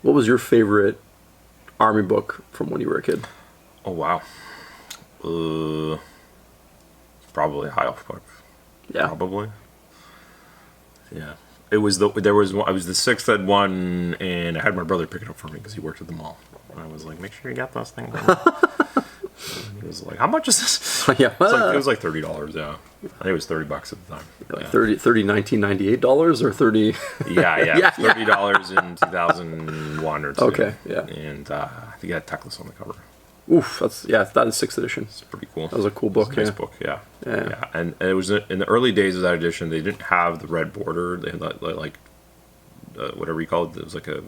What was your favorite Army book from when you were a kid? Oh wow. Probably High Elf book. Yeah. Probably. Yeah. It was I was the sixth ed one, and I had my brother pick it up for me because he worked at the mall. And I was like, make sure you got those things. And he was like, how much is this? Yeah. It was like $30, yeah. I think it was $30 at the time. Like $30 $1998 or 30 Yeah, $30 in 2001 or two. Okay, yeah. And I think it had Teclis on the cover. Oof, that is 6th edition. It's pretty cool. That was a cool book. It was a nice book, yeah. And it was in the early days of that edition. They didn't have the red border. They had like whatever you call it. It was like a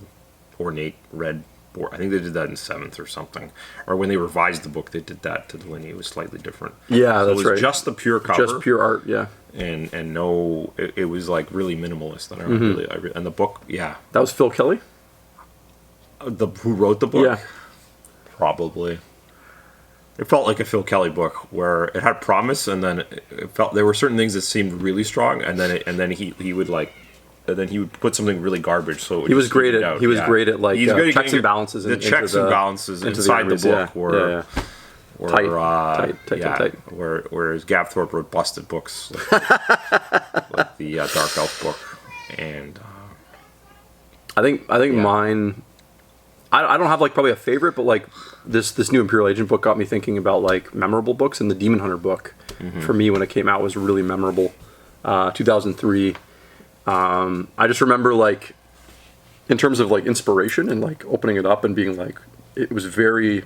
ornate red border. I think they did that in 7th or something. Or when they revised the book, they did that to delineate. It was slightly different. Yeah, so that's right. It was just the pure cover. Just pure art, yeah. And no, it was like really minimalist. And and the book, yeah. That was Phil Kelly? Who wrote the book? Yeah. Probably. It felt like a Phil Kelly book where it had promise, and then it felt there were certain things that seemed really strong, and then he would put something really garbage. So he was great at great at like checks and balances. The checks and balances inside the book were tight. Whereas Gavthorpe wrote busted books like the Dark Elf book, and I think mine. I don't have like probably a favorite, but like this new Imperial Agent book got me thinking about like memorable books, and the Demon Hunter book for me when it came out was really memorable. 2003. I just remember like in terms of like inspiration and like opening it up and being like it was very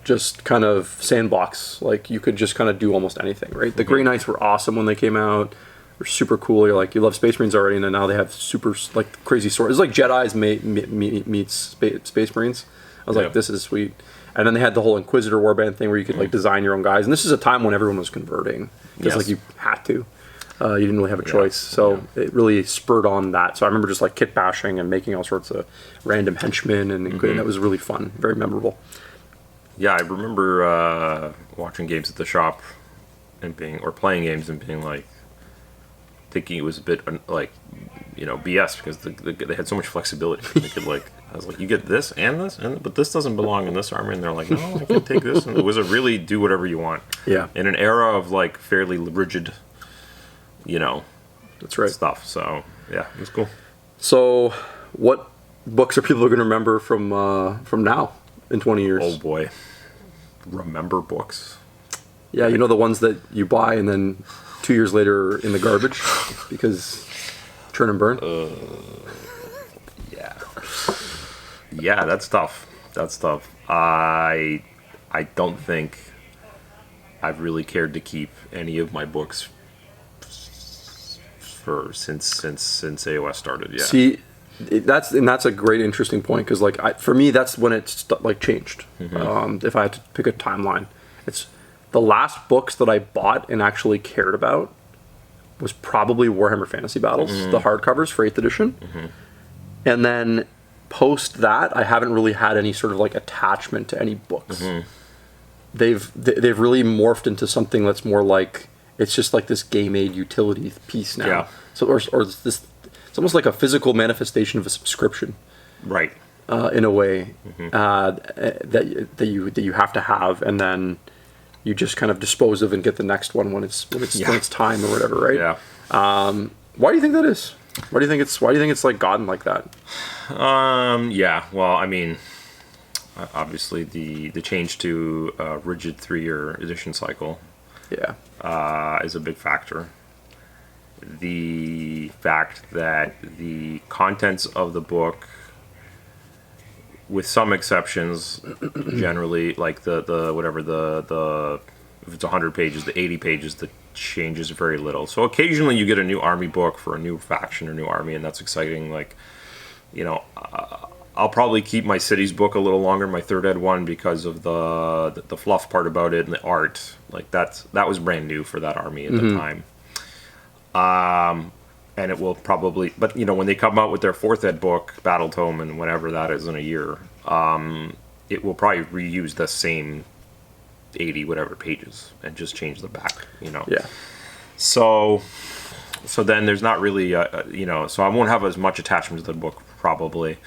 just kind of sandbox. Like you could just kind of do almost anything, right? The Grey Knights were awesome when they came out. They're super cool. You're like, you love Space Marines already, and then now they have super like crazy stories. It's like Jedi's meets Space Marines. I was like, this is sweet. And then they had the whole Inquisitor Warband thing where you could like design your own guys. And this is a time when everyone was converting because like you had to. You didn't really have a choice. So it really spurred on that. So I remember just like kit bashing and making all sorts of random henchmen, and that was really fun, very memorable. Yeah, I remember watching games at the shop and playing games and being like, thinking it was a bit like, BS because they had so much flexibility. They could I was like, you get this, but this doesn't belong in this army, and they're like, no, I can take this, and it was a really do whatever you want. Yeah. In an era of like fairly rigid, that's right, stuff. So yeah, it was cool. So, what books are people going to remember from now in 20 years? Oh boy, remember books. Yeah, the ones that you buy and then 2 years later in the garbage because churn and burn. Yeah, that's tough. I don't think I've really cared to keep any of my books since AOS started. Yeah. See, that's a great interesting point because for me that's when it changed. If I had to pick a timeline, it's the last books that I bought and actually cared about was probably Warhammer Fantasy Battles, the hardcovers for 8th edition. And then post that, I haven't really had any sort of like attachment to any books. They've really morphed into something that's more like, it's just like this game aid utility piece now. Yeah. So or it's almost like a physical manifestation of a subscription. Right. In a way that you have to have, and then you just kind of dispose of and get the next one when it's time or whatever, right? Yeah. Why do you think that is? Why do you think it's like gotten like that? Yeah. Well, I mean, obviously the change to a rigid 3-year edition cycle. Yeah. Is a big factor. The fact that the contents of the book, with some exceptions, generally, like the if it's 100 pages, the 80 pages, the changes very little. So occasionally you get a new army book for a new faction or new army, and that's exciting. Like, I'll probably keep my cities book a little longer, my 3rd ed one, because of the fluff part about it and the art. Like that was brand new for that army at the time. And it will probably, but when they come out with their 4th ed book, Battle Tome, and whenever that is in a year, it will probably reuse the same 80 whatever pages and just change the back. Yeah. So then there's not really so I won't have as much attachment to the book probably.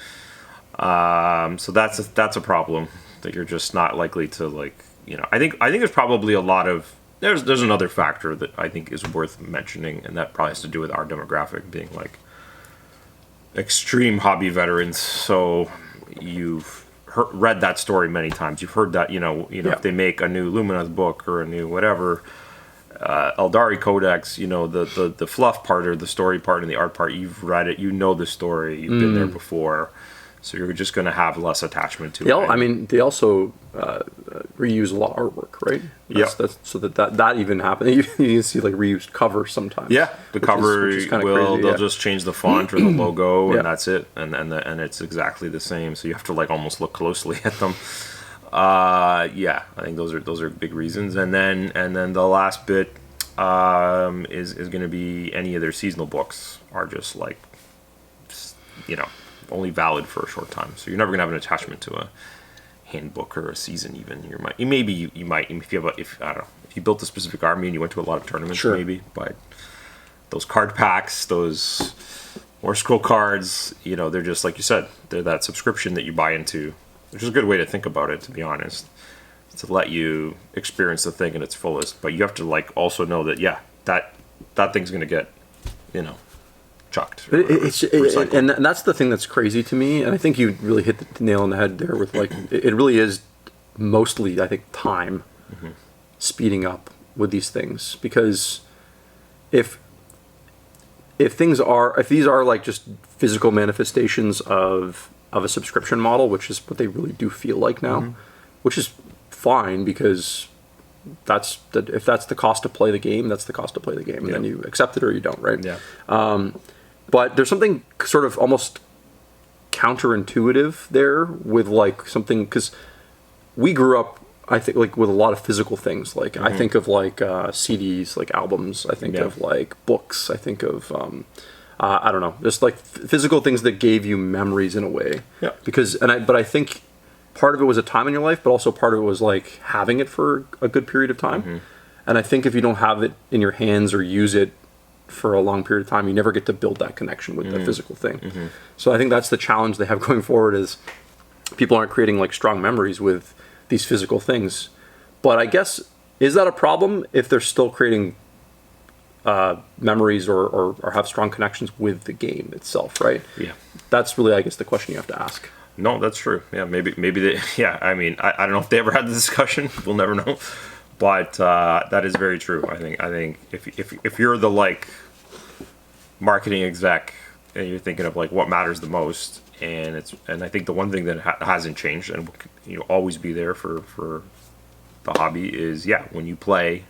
So that's a problem that you're just not likely to like. I think there's probably a lot of there's another factor that I think is worth mentioning, and that probably has to do with our demographic being like extreme hobby veterans. So you've read that story many times. You've heard that if they make a new Luminous book or a new whatever. Eldari Codex, the fluff part or the story part and the art part, you've read it, the story, you've been there before, so you're just going to have less attachment to it. I mean, they also reuse a lot of artwork, right? That's so that even happened. You can see like reused covers sometimes. Yeah, the cover which is crazy, they'll just change the font or the logo, and that's it, and it's exactly the same. So you have to like almost look closely at them. I think those are big reasons, and then the last bit is going to be any of their seasonal books are just like only valid for a short time, so you're never going to have an attachment to a handbook or a season. Even you might if you built a specific army and you went to a lot of tournaments, maybe, but those card packs, those or scroll cards, they're just like you said, they're that subscription that you buy into. Which is a good way to think about it, to be honest, to let you experience the thing in its fullest. But you have to like also know that that thing's going to get, chucked. And that's the thing that's crazy to me. And I think you really hit the nail on the head there with like it really is mostly I think time speeding up with these things, because if these are like just physical manifestations of a subscription model, which is what they really do feel like now, which is fine, because if that's the cost to play the game, that's the cost to play the game, and then you accept it or you don't, right? Yeah. But there's something sort of almost counterintuitive there with like something, because we grew up, I think, like with a lot of physical things. Like I think of like CDs, like albums. I think of like books. I think of I don't know, just like physical things that gave you memories in a way. Yeah. But I think part of it was a time in your life, but also part of it was like having it for a good period of time. And I think if you don't have it in your hands or use it for a long period of time, you never get to build that connection with the physical thing. So I think that's the challenge they have going forward, is people aren't creating like strong memories with these physical things. But I guess, is that a problem if they're still creating memories or have strong connections with the game itself, right? Yeah. That's really, I guess, the question you have to ask. No, that's true. Yeah, maybe they. Yeah, I mean, I don't know if they ever had the discussion. We'll never know. But that is very true. I think if you're the like marketing exec and you're thinking of like what matters the most, and I think the one thing that hasn't changed and will always be there for the hobby is when you play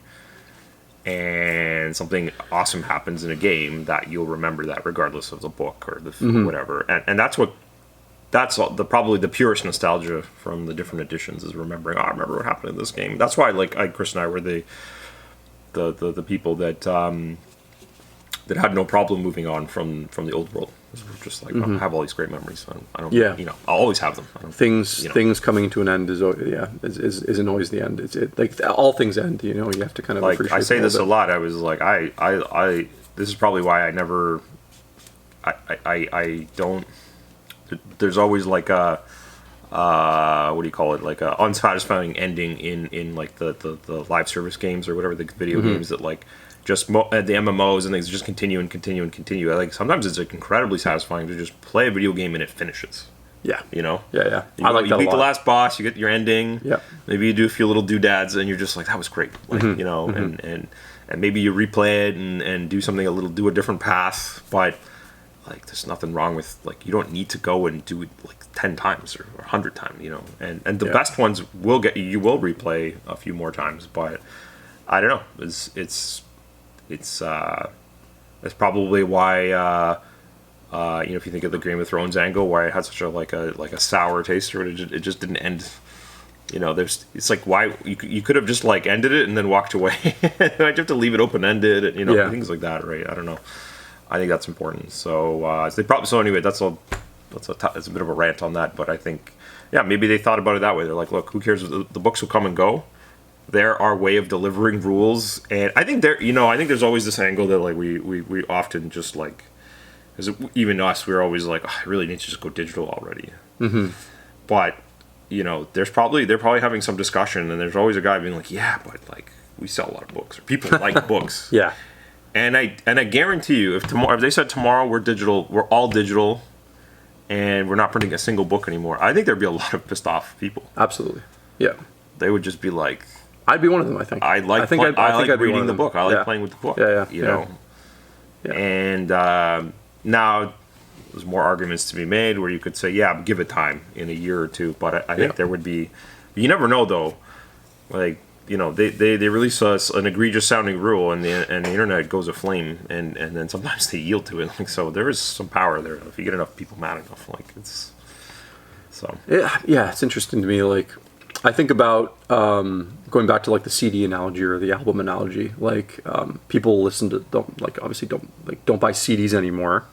and something awesome happens in a game, that you'll remember that regardless of the book or the whatever. And that's probably the purest nostalgia from the different editions, is remembering, I remember what happened in this game. That's why Chris and I were the people that had no problem moving on from the old world. We're just like, I have all these great memories. I don't I'll always have them. Things coming to an end isn't always the end. It's like all things end. You have to kind of like, appreciate. I say this a lot. I was like, I this is probably why I never I don't. There's always like a what do you call it? Like a unsatisfying ending in like the live service games or whatever, the video games that like just the MMOs and things just continue and continue and continue. Like sometimes it's like incredibly satisfying to just play a video game and it finishes. Yeah. Yeah. I like that a lot. You beat the last boss, you get your ending. Yeah. Maybe you do a few little doodads and you're just like, that was great. Like, and maybe you replay it and do a different path, but like there's nothing wrong with, like, you don't need to go and do it like 10 times or 100 times, and the best ones you will replay a few more times, but I don't know, it's that's probably why if you think of the Game of Thrones angle, why it had such a sour taste, or it just didn't end. It's like, why you could have just like ended it and then walked away. I'd have to leave it open ended, and things like that, right? I don't know. I think that's important. So anyway, it's a bit of a rant on that, but I think maybe they thought about it that way. They're like, look, who cares? The books will come and go. They're our way of delivering rules, and I think there's always this angle that like we often just like Because even us, we were always like, oh, I really need to just go digital already. Mm-hmm. But they're probably having some discussion, and there's always a guy being like, yeah, but like we sell a lot of books, or people like books. Yeah. And I guarantee you, if they said tomorrow we're all digital, and we're not printing a single book anymore, I think there'd be a lot of pissed off people. Absolutely. Yeah. They would just be like, I'd be one of them. I think. I like reading the book. I like playing with the book. Yeah. Yeah. And now there's more arguments to be made where you could say, yeah, give it time in a year or two. But I think there would be. You never know though. Like they release us an egregious sounding rule, and the internet goes aflame, and then sometimes they yield to it. Like, so there is some power there if you get enough people mad enough. Like it's so. Yeah, it's interesting to me. Like I think about going back to like the CD analogy or the album analogy. Like people don't buy CDs anymore.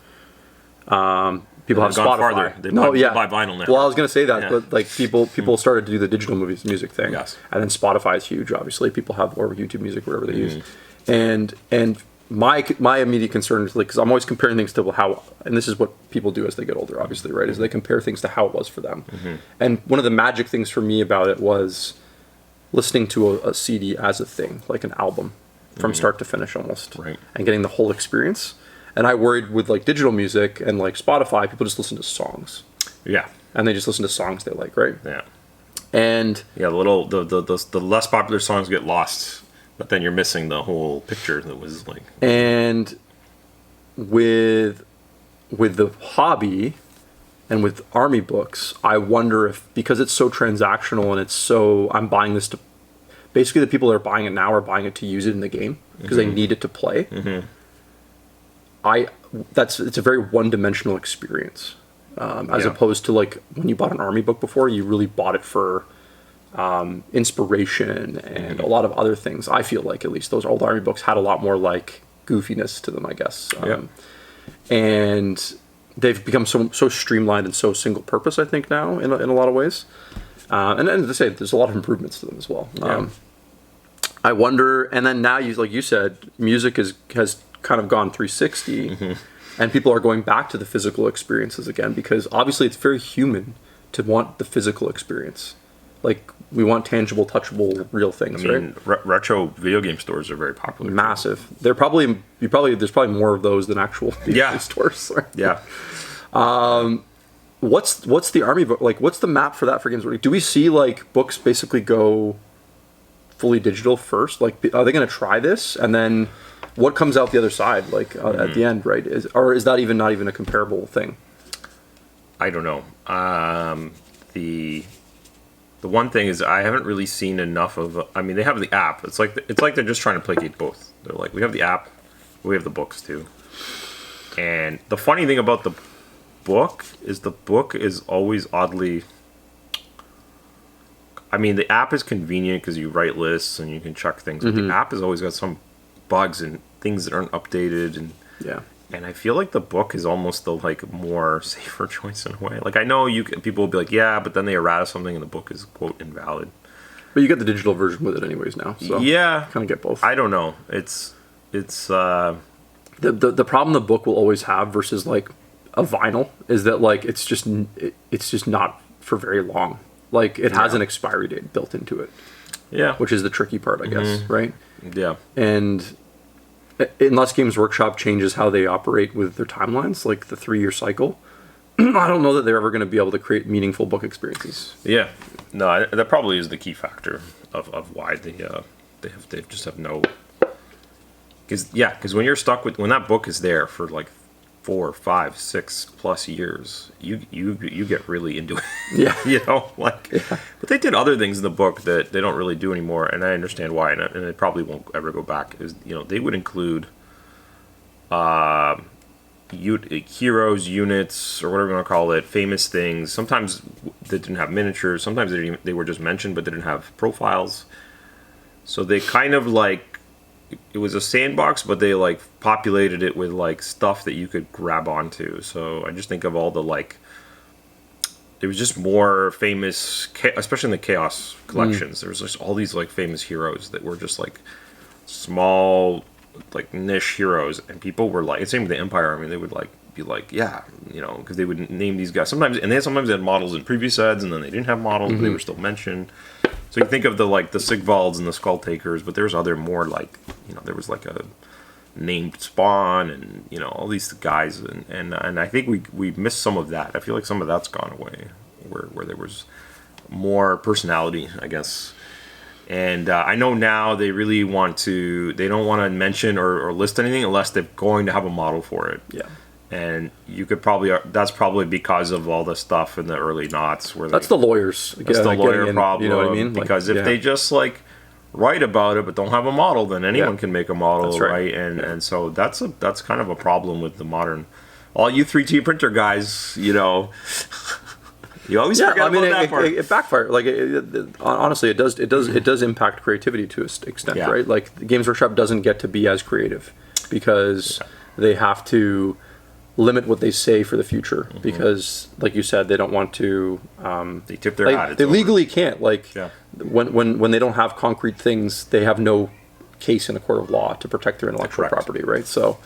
People have Spotify. Farther. They buy vinyl now. Well, I was going to say that, but like people started to do the digital music thing. Yes. And then Spotify is huge. Obviously, people have or YouTube Music, whatever they use. And my immediate concern is like, because I'm always comparing things to how, and this is what people do as they get older, obviously, right? Is they compare things to how it was for them. And one of the magic things for me about it was listening to a CD as a thing, like an album, from start to finish almost, right? And getting the whole experience. And I worried with like digital music and like Spotify, people just listen to songs. Yeah. And they just listen to songs they like, right? Yeah. And the less popular songs get lost, but then you're missing the whole picture that was like. And with the hobby and with army books, I wonder if, because it's so transactional and it's so, I'm buying this to, basically the people that are buying it now are buying it to use it in the game because they need it to play. It's a very one-dimensional experience, as opposed to like when you bought an army book before, you really bought it for inspiration and a lot of other things. I feel like at least those old army books had a lot more like goofiness to them, I guess. And they've become so streamlined and so single-purpose, I think now in a lot of ways. And then to say there's a lot of improvements to them as well. I wonder, and then now like you said, music has kind of gone 360 and people are going back to the physical experiences again, because obviously it's very human to want the physical experience. Like we want tangible, touchable, real things. I mean, right? Retro video game stores are very popular. Massive. There's probably more of those than actual video game stores. Right? Yeah. What's the army book like? What's the map for that for games? Do we see like books basically go fully digital first? Like, are they going to try this and then? What comes out the other side, like at the end, right? Is that not even a comparable thing? I don't know. The one thing is I haven't really seen enough of. I mean, they have the app. It's like they're just trying to placate both. They're like, we have the app, we have the books too. And the funny thing about the book is always oddly. I mean, the app is convenient because you write lists and you can check things. But the app has always got some bugs and things that aren't updated, and I feel like the book is almost the like more safer choice in a way. Like I know people will be like, yeah, but then they errata something and the book is quote invalid. But you get the digital version with it anyways now, so kind of get both. I don't know. It's the problem the book will always have versus like a vinyl is that like it's just not for very long. Like it has an expiry date built into it. Yeah, which is the tricky part, I guess, right? Yeah. And unless Games Workshop changes how they operate with their timelines, like the 3-year cycle, I don't know that they're ever going to be able to create meaningful book experiences. Yeah. No, that probably is the key factor of why they just have no. Because when you're stuck when that book is there for like 4, 5, 6 plus years, you get really into it. Yeah. But they did other things in the book that they don't really do anymore, and I understand why, and it probably won't ever go back. Is they would include heroes, units, or whatever you want to call it, famous things. Sometimes they didn't have miniatures. Sometimes they were just mentioned, but they didn't have profiles. So they kind of like. It was a sandbox, but they like populated it with like stuff that you could grab onto. So I just think of all the like. There was just more famous, especially in the Chaos collections. There was just all these like famous heroes that were just like small, like niche heroes, and people were like, same with the Empire Army. They would like be like, yeah, because they would name these guys sometimes, and sometimes they had models in previous ads, and then they didn't have models, but they were still mentioned. So you think of the Sigvalds and the Skull Takers, but there's other more like, there was like a named Spawn and all these guys, and I think we missed some of that. I feel like some of that's gone away, where there was more personality, I guess. And I know now they really they don't want to mention or list anything unless they're going to have a model for it. Yeah. And you could that's probably because of all the stuff in the early noughts where that's the lawyers. That's the lawyer problem. You know what I mean? Because if they just write about it but don't have a model, then anyone can make a model, that's right? And so that's kind of a problem with the modern. All you 3D printer guys, you always forget about that part. It backfires. Like honestly, it does impact creativity to an extent, right? Like the Games Workshop doesn't get to be as creative because they have to limit what they say for the future because, like you said, they don't want to. They tip their hat. They legally can't. When they don't have concrete things, they have no case in a court of law to protect their intellectual property, right? So,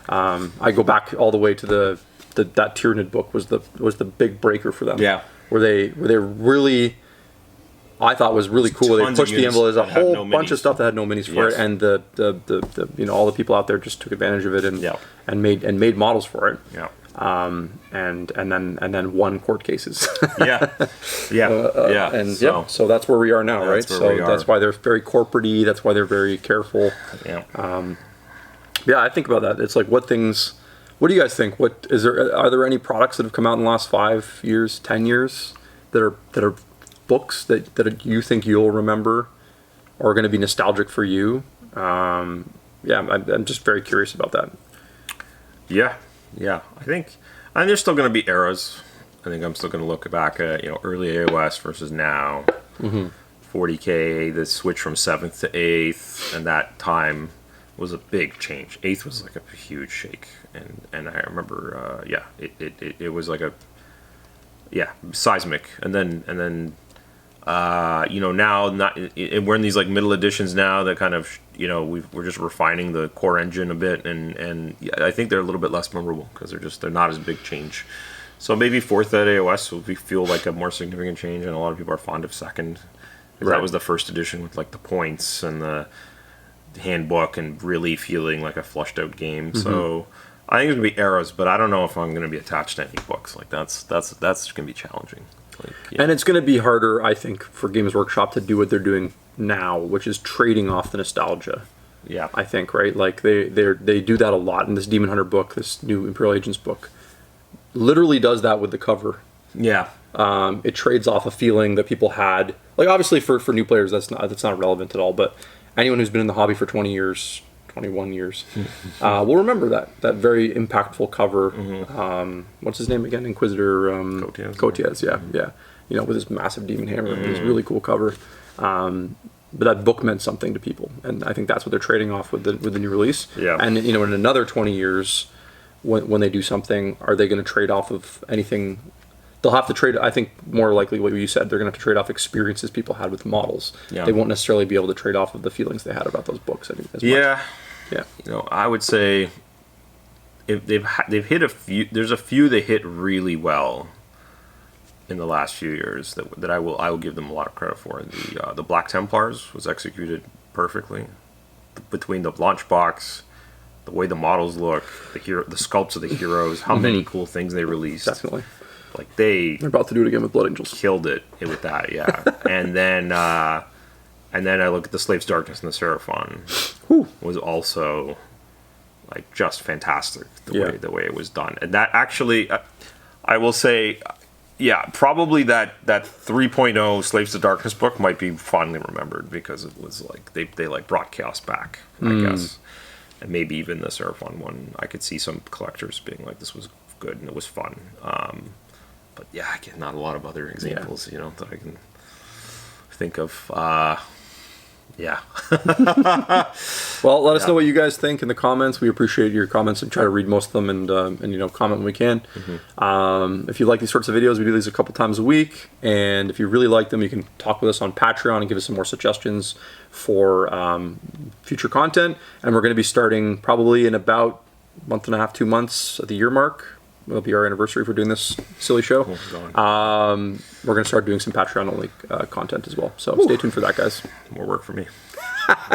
I go back all the way to that Tyranid book was the big breaker for them. Yeah, where they really. I thought was really cool. They pushed the envelope. There's a whole bunch of stuff that had no minis for it, and the all the people out there just took advantage of it and made models for it. Yeah. And then won court cases. So that's where we are now, right? So that's why they're very corporate-y. That's why they're very careful. Yeah. I think about that. It's like what do you guys think? Are there any products that have come out in the last 5 years, 10 years that are books that you think you'll remember or are going to be nostalgic for you? I'm just very curious about that. I think there's still going to be eras. I think I'm still going to look back at early AOS versus now. 40K, the switch from 7th to 8th, and that time was a big change. 8th was like a huge shake, and I remember it was like seismic, and then now we're in these like middle editions now that kind of we're just refining the core engine a bit, and I think they're a little bit less memorable because they're not as big change. So maybe 4th at AOS will feel like a more significant change, and a lot of people are fond of 2nd. That was the first edition with like the points and the handbook and really feeling like a flushed out game. So I think it's gonna be eras, but I don't know if I'm gonna be attached to any books. Like that's gonna be challenging. And it's going to be harder, I think, for Games Workshop to do what they're doing now, which is trading off the nostalgia. Yeah, I think, right? Like they do that a lot. And this Demon Hunter book, this new Imperial Agents book, literally does that with the cover. Yeah, it trades off a feeling that people had. Like obviously for new players, that's not relevant at all. But anyone who's been in the hobby for 20 years, 21 years, will remember that very impactful cover. What's his name again? Inquisitor Kotias. Yeah. With his massive demon hammer. It was a really cool cover. But that book meant something to people, and I think that's what they're trading off with the new release. Yeah. And in another 20 years, when they do something, are they going to trade off of anything? They'll have to trade. I think more likely what you said, they're going to have to trade off experiences people had with models. Yeah. They won't necessarily be able to trade off of the feelings they had about those books as much. Yeah. I would say if they've hit a few. There's a few they hit really well in the last few years that I will give them a lot of credit for. The Black Templars was executed perfectly between the launch box, the way the models look, the sculpts of the heroes, how many cool things they released. Definitely. Like they're about to do it again with Blood Angels. Killed it with that, yeah. and then I look at the Slaves Darkness and the Seraphon. Was also like just fantastic the way it was done. And that actually, I will say, probably that 3.0 Slaves to Darkness book might be fondly remembered because it was like they like brought chaos back, I guess. And maybe even the Seraphon one, I could see some collectors being like, this was good and it was fun. But again, not a lot of other examples, that I can think of. Well, let us know what you guys think in the comments. We appreciate your comments and try to read most of them and comment when we can. If you like these sorts of videos, we do these a couple times a week. And if you really like them, you can talk with us on Patreon and give us some more suggestions for future content. And we're going to be starting probably in about a month and a half, 2 months at the year mark. It'll be our anniversary for doing this silly show. We're going to start doing some Patreon-only content as well. So stay tuned for that, guys. More work for me.